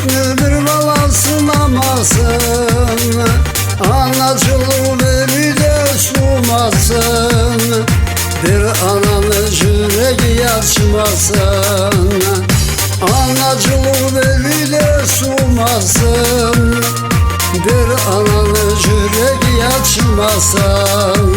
sütlü bir bala sınamasın, anacılığı veri de sumasın. Bir ananın yüreği açmasın, anacılığı veri de sumasın. Bir ananın yüreği açmasın.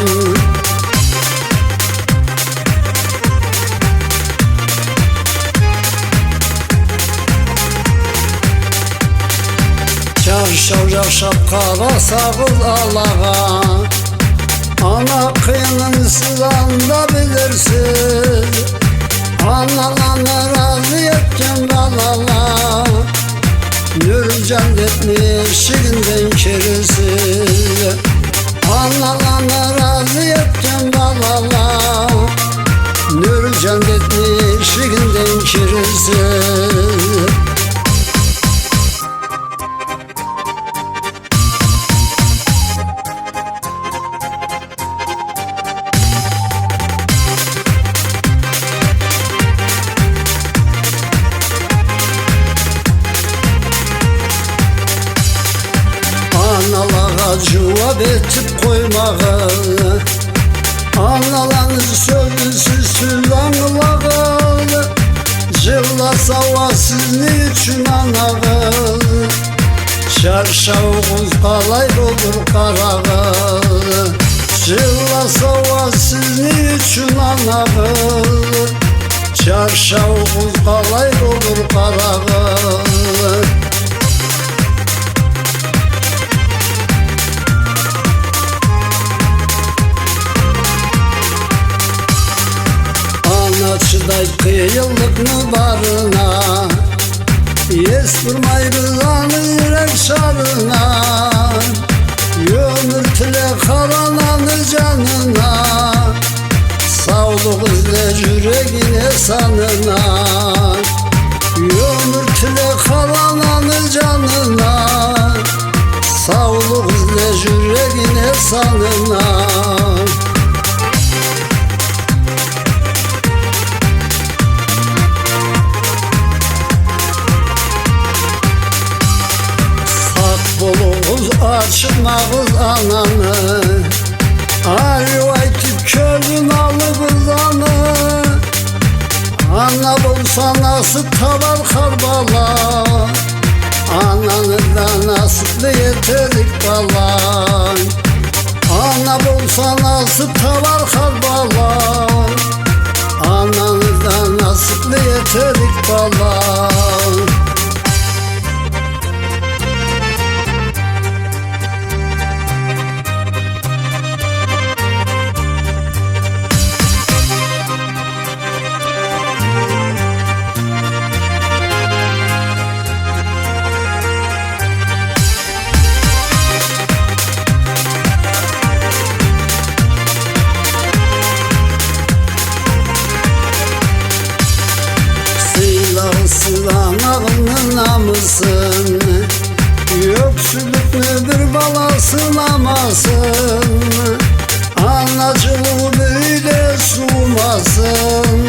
Çarşaf şapkala sağıl Allah'a, ana kıyının sızanda bilirsin. Analanı razı etken balala, nür cennetmiş şirinden kirisi. Analanı razı etken balala, nür cennetmiş şirinden kirisi. Analara cevap etip koymağı, anaların sözlüsü süllanlağı. Cıllasa vasız niçin anağı, çarşavuz kalay olur karağı. Cıllasa vasız niçin anağı, çarşavuz kalay olur karağı. Çıday kıyılık mı barına, yes durmay rızanı yürek şarına. Yömürtüle karananı canına, sağlık izle yüreğine sanına. Yömürtüle karananı canına, sağlık izle yüreğine sanına. Bolumuz açmağız ananı, ayvaytip kölün alıbız anı. Ana bulsa nasıl tavar karbala, ananı da nasipli yeterik bala. Ana bulsa nasıl tavar karbala, ananı da nasipli yeterik bala. Sılanağının namısın, yöksülük bir bala sınamasın. Anacılığı böyle sumasın,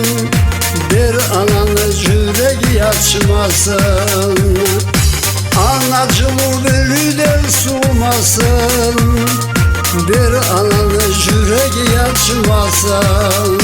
bir ananın yüreği açmasın. Anacılığı böyle sumasın, bir ananın yüreği açmasın.